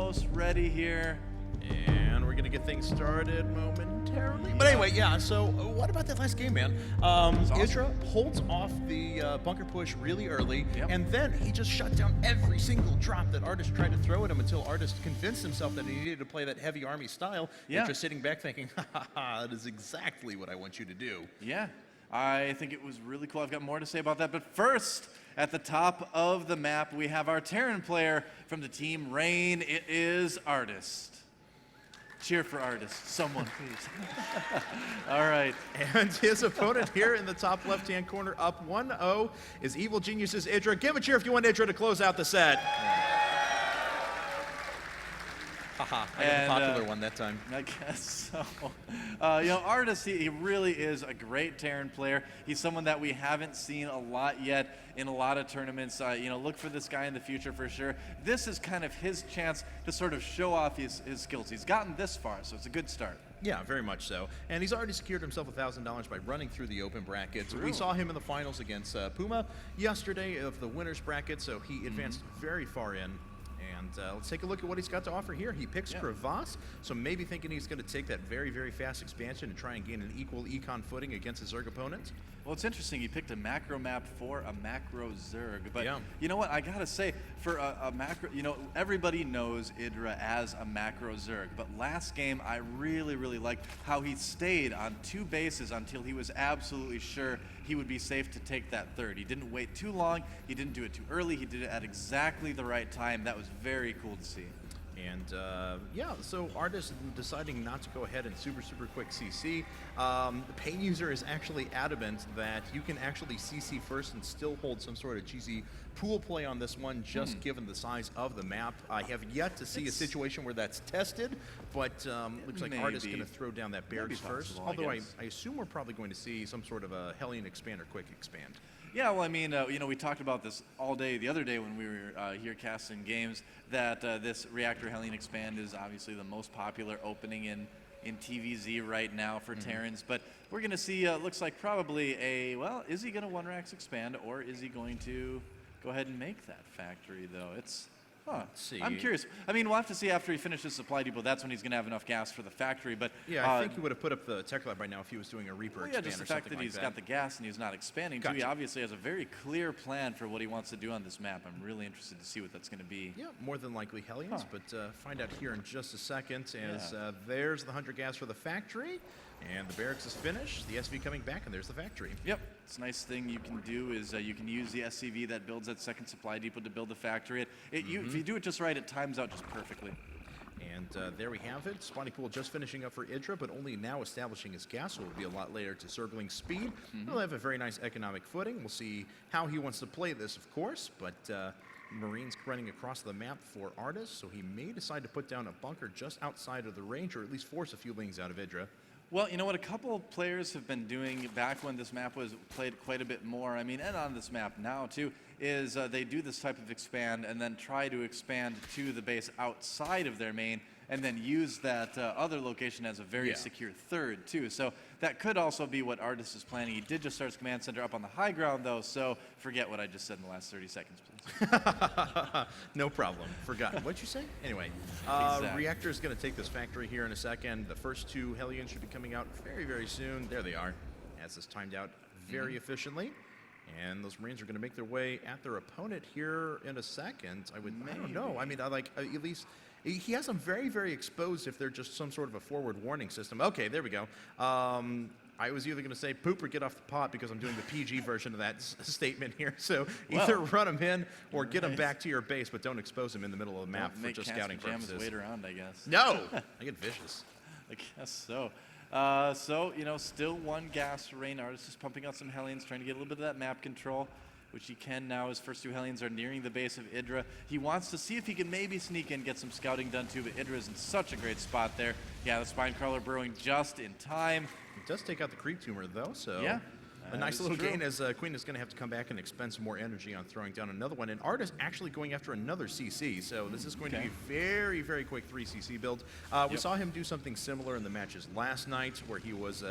almost ready here. And we're going to get things started momentarily. But anyway, yeah, so what about that last game, man? IdrA holds off the bunker push really early, and then he just shut down every single drop that Artist tried to throw at him until Artist convinced himself that he needed to play that heavy army style. Yeah. IdrA sitting back thinking, that is exactly what I want you to do. Yeah, I think it was really cool. I've got more to say about that. But first, at the top of the map, we have our Terran player from the team Rain. It is Artist. Cheer for Artist, someone please. All right. And his opponent here in the top left-hand corner, up 1-0, is Evil Genius's IdrA. Give him a cheer if you want IdrA to close out the set. Haha, I got the popular one that time. I guess so. You know, Artist, he really is a great Terran player. He's someone that we haven't seen a lot yet in a lot of tournaments. You know, look for this guy in the future for sure. This is kind of his chance to sort of show off his skills. He's gotten this far, so it's a good start. Yeah, very much so. And he's already secured himself $1,000 by running through the open brackets. True. We saw him in the finals against Puma yesterday of the winners bracket, so he advanced very far in. And let's take a look at what he's got to offer here. He picks Crevasse, so maybe thinking he's going to take that very, very fast expansion and try and gain an equal econ footing against his Zerg opponent. Well, it's interesting. He picked a macro map for a macro Zerg. But you know what? I got to say, for a macro, you know, everybody knows IdrA as a macro Zerg. But last game, I really, really liked how he stayed on 2 bases until he was absolutely sure he would be safe to take that third. He didn't wait too long. He didn't do it too early. He did it at exactly the right time. That was very cool to see. And yeah, so Artist deciding not to go ahead and super quick CC. The Pain user is actually adamant that you can actually CC first and still hold some sort of cheesy pool play on this one, just given the size of the map. I have yet to see a situation where that's tested, but looks like Artist is going to throw down that Barracks first. Although I assume we're probably going to see some sort of a Hellion expand or quick expand. Yeah, well, I mean, you know, we talked about this all day the other day when we were here casting games, that this Reactor Hellion Expand is obviously the most popular opening in TVZ right now for Terrans. But we're going to see, looks like probably a, well, is he going to 1-Rax expand, or is he going to go ahead and make that factory, though? It's... Let's see. I'm curious. I mean, we'll have to see after he finishes Supply Depot. That's when he's going to have enough gas for the factory. But yeah, I think he would have put up the tech lab right now if he was doing a Reaper expand just the or fact something that he's like got the gas and he's not expanding too. He obviously has a very clear plan for what he wants to do on this map. I'm really interested to see what that's going to be. Yeah, more than likely Hellions, but find out here in just a second. As there's the 100 gas for the factory. And the barracks is finished, the SV coming back, and there's the factory. Yep. It's a nice thing you can do is you can use the SCV that builds that second supply depot to build the factory. If you do it just right, it times out just perfectly. And there we have it. Spawning Pool just finishing up for IdrA, but only now establishing his gas, so it'll be a lot later to circling speed. He'll have a very nice economic footing. We'll see how he wants to play this, of course, but Marines running across the map for Artist, so he may decide to put down a bunker just outside of the range, or at least force a few lings out of IdrA. Well, you know what a couple of players have been doing back when this map was played quite a bit more, I mean, and on this map now too, is they do this type of expand and then try to expand to the base outside of their main and then use that other location as a very secure third too. So that could also be what Artist is planning. He did just start his command center up on the high ground though, so forget what I just said in the last 30 seconds, please. No problem. Forgotten. What'd you say? Anyway, Reactor is going to take this factory here in a second. The first 2 Hellions should be coming out very soon. There they are, as this timed out very efficiently. And those Marines are going to make their way at their opponent here in a second. I don't know. I mean, at least he has them very exposed if they're just some sort of a forward warning system. Okay, there we go. I was either going to say poop or get off the pot because I'm doing the PG version of that statement here. So either run them in or get them back to your base, but don't expose them in the middle of the map for just scouting purposes. Wait around, I guess. No, I get vicious. I guess so. So, you know, still 1 gas for Rain. Artist is pumping out some Hellions, trying to get a little bit of that map control, which he can now. His first 2 Hellions are nearing the base of IdrA. He wants to see if he can maybe sneak in, get some scouting done too, but IdrA is in such a great spot there. Yeah, the Spine Crawler burrowing just in time. It does take out the Creep Tumor, though, so... Yeah. A nice little gain as Queen is going to have to come back and expend some more energy on throwing down another one. And Artist actually going after another CC. So this is going to be very, very quick 3 CC build. We saw him do something similar in the matches last night where he was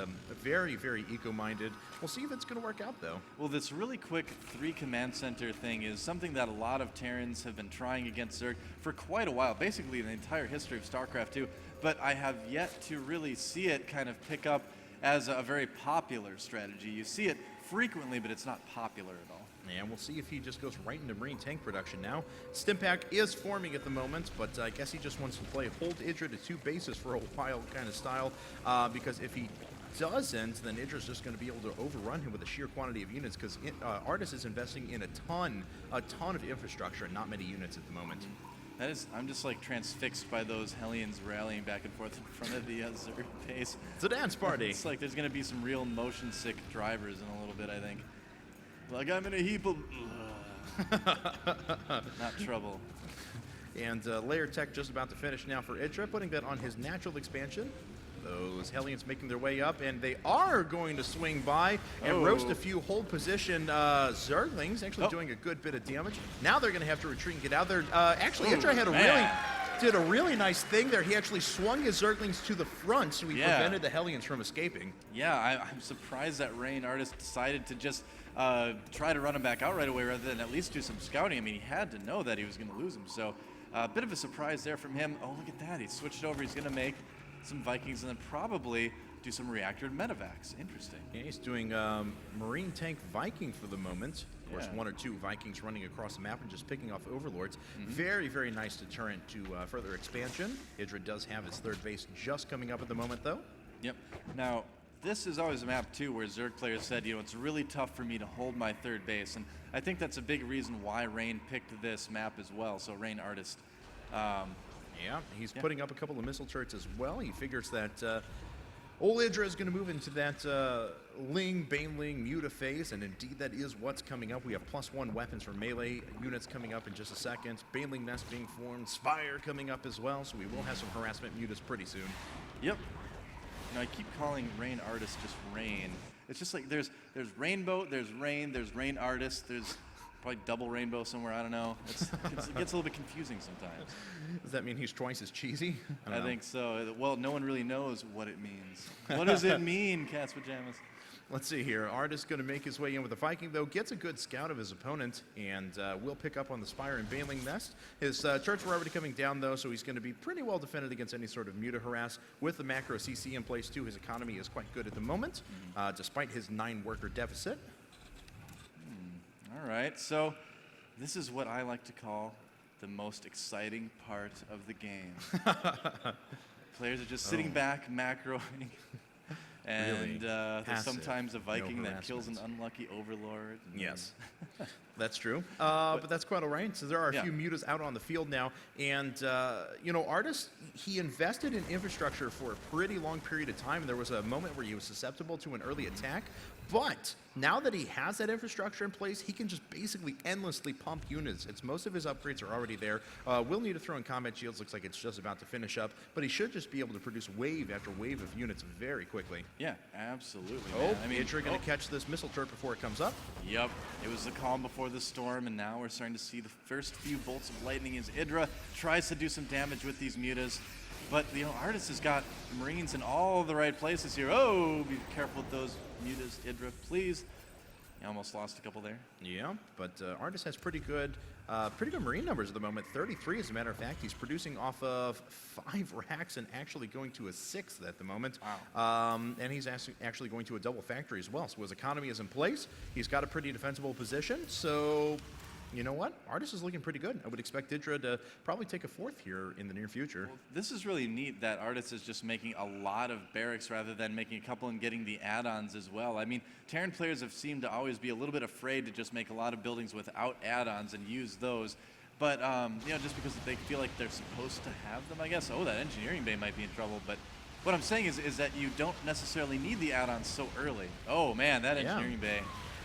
very, very eco-minded. We'll see if it's going to work out, though. Well, this really quick 3 command center thing is something that a lot of Terrans have been trying against Zerg for quite a while, basically the entire history of StarCraft 2. But I have yet to really see it kind of pick up as a very popular strategy. You see it frequently, but it's not popular at all. And we'll see if he just goes right into Marine tank production now. Stimpack is forming at the moment, but I guess he just wants to play hold IdrA to 2 bases for a while kind of style, because if he doesn't, then IdrA's just going to be able to overrun him with a sheer quantity of units, because Artist is investing in a ton of infrastructure and not many units at the moment. That is, I'm just like transfixed by those Hellions rallying back and forth in front of the Zerg base. It's a dance party. It's like there's going to be some real motion sick drivers in a little bit, I think. Like I'm in a heap of not trouble. And Layer Tech just about to finish now for IdrA, putting that on his natural expansion. Those Hellions making their way up, and they are going to swing by and roast a few hold position Zerglings, actually doing a good bit of damage. Now they're going to have to retreat and get out there. Actually, IdrA had did a really nice thing there. He actually swung his Zerglings to the front, so he prevented the Hellions from escaping. Yeah, I'm surprised that Rain Artist decided to just try to run him back out right away rather than at least do some scouting. I mean, he had to know that he was going to lose him, so a bit of a surprise there from him. Oh, look at that. He switched over. He's going to make some Vikings and then probably do some reactor medevacs. Interesting. Yeah, he's doing Marine tank Viking for the moment. Of course, 1 or 2 Vikings running across the map and just picking off Overlords. Very, very nice deterrent to further expansion. IdrA does have his 3rd base just coming up at the moment, though. Yep. Now, this is always a map, too, where Zerg players said, you know, it's really tough for me to hold my 3rd base. And I think that's a big reason why Rain picked this map as well. So Rain Artist. Yeah, he's putting up a couple of missile turrets as well. He figures that old IdrA is going to move into that Ling, Baneling, Muta phase, and indeed that is what's coming up. We have +1 weapons for melee units coming up in just a second. Baneling Nest being formed, Spire coming up as well, so we will have some harassment mutas pretty soon. Yep. You know, I keep calling Rain Artist just Rain. It's just like there's Rainbow, there's Rain Artist, there's probably double rainbow somewhere, I don't know. It gets a little bit confusing sometimes. Does that mean he's twice as cheesy? I think so. Well, no one really knows what it means. What does it mean, Cat's Pajamas? Let's see here. Artist going to make his way in with the Viking, though. Gets a good scout of his opponent, and will pick up on the Spire and Baneling Nest. His turrets were already coming down, though, so he's going to be pretty well defended against any sort of Muta harass. With the macro CC in place, too, his economy is quite good at the moment, despite his 9-worker deficit. All right, so this is what I like to call the most exciting part of the game. Players are just sitting back, macroing, and there's sometimes a Viking that kills an unlucky Overlord. Yes, that's true. But that's quite all right. So there are a few mutas out on the field now, and you know, Artist, he invested in infrastructure for a pretty long period of time. There was a moment where he was susceptible to an early attack, but now that he has that infrastructure in place, he can just basically endlessly pump units. Most of his upgrades are already there. Will need to throw in combat shields. Looks like it's just about to finish up, but he should just be able to produce wave after wave of units very quickly. Yeah, absolutely. Oh, I mean, IdrA going to catch this missile turret before it comes up. Yep, it was the calm before the storm, and now we're starting to see the first few bolts of lightning as IdrA tries to do some damage with these mutas. But, you know, Artist has got Marines in all the right places here. Oh, be careful with those mutas, IdrA, please. You almost lost a couple there. Yeah, but Artist has pretty good Marine numbers at the moment. 33, as a matter of fact. He's producing off of 5 racks and actually going to a 6th at the moment. Wow. And he's actually going to a double factory as well. So his economy is in place. He's got a pretty defensible position. So, you know what? Artist is looking pretty good. I would expect IdrA to probably take a 4th here in the near future. Well, this is really neat that Artist is just making a lot of barracks rather than making a couple and getting the add-ons as well. I mean, Terran players have seemed to always be a little bit afraid to just make a lot of buildings without add-ons and use those. But, you know, just because they feel like they're supposed to have them, I guess. Oh, that engineering bay might be in trouble. But what I'm saying is that you don't necessarily need the add-ons so early. Oh, man, that engineering bay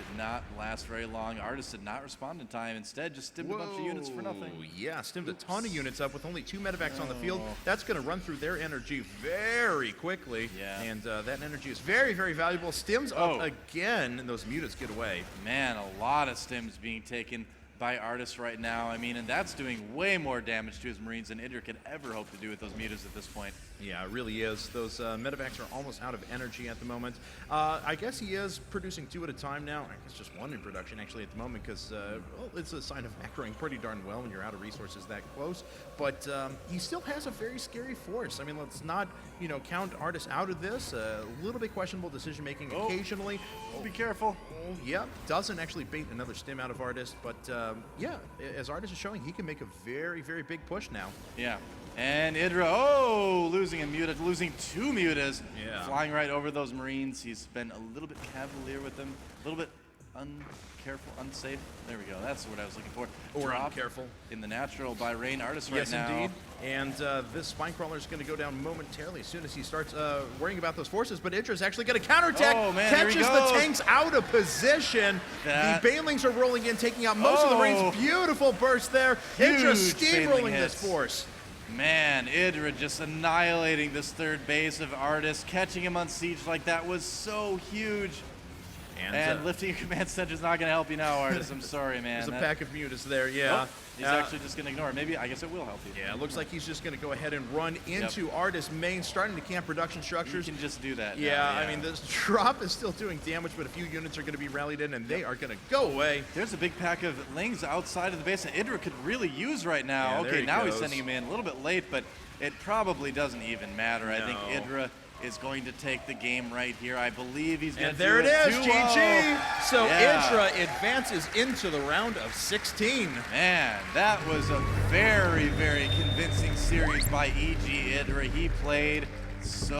did not last very long. Artis did not respond in time. Instead, just stimmed a bunch of units for nothing. Yeah, stimmed a ton of units up with only 2 medevacs on the field. That's going to run through their energy very quickly. Yeah. And that energy is very, very valuable. Stims up again, and those mutants get away. Man, a lot of stims being taken by Artis right now. I mean, and that's doing way more damage to his Marines than IdrA could ever hope to do with those mutants at this point. Yeah, it really is. Those medevacs are almost out of energy at the moment. I guess he is producing 2 at a time now. I guess just 1 in production actually at the moment because well, it's a sign of macroing pretty darn well when you're out of resources that close. But he still has a very scary force. I mean, let's not, you know, count Artis out of this. A little bit questionable decision making occasionally. Be careful. Yep, doesn't actually bait another stim out of Artis, but yeah, as Artis is showing, he can make a very, very big push now. Yeah. And IdrA, losing a muta, losing 2 mutas, flying right over those Marines. He's been a little bit cavalier with them, a little bit uncareful, unsafe. There we go. That's what I was looking for. Or uncareful. In the natural by Rain Artis right yes, now. Yes, indeed. And this spine crawler is going to go down momentarily as soon as he starts worrying about those forces. But IdrA is actually going to counterattack. Oh, man, catches the tanks out of position. The Banelings are rolling in, taking out most of the Marines. Beautiful burst there. IdrA steamrolling this force. Man, IdrA just annihilating this third base of Artis. Catching him on siege like that was so huge. And lifting your command center is not going to help you now, Artis. I'm sorry, man. There's a pack of mutas there, yeah. He's actually just going to ignore it. Maybe, I guess it will help you. Yeah, it looks like he's just going to go ahead and run into Artis main, starting to camp production structures. You can just do that yeah, now, I mean, this drop is still doing damage, but a few units are going to be rallied in, and they are going to go away. There's a big pack of Lings outside of the base that IdrA could really use right now. Yeah, okay, now he's sending him in a little bit late, but it probably doesn't even matter. No. I think IdrA is going to take the game right here. I believe he's going to do it. And there it is, GG. So yeah. IdrA advances into the round of 16. Man, that was a very, very convincing series by EG IdrA. He played so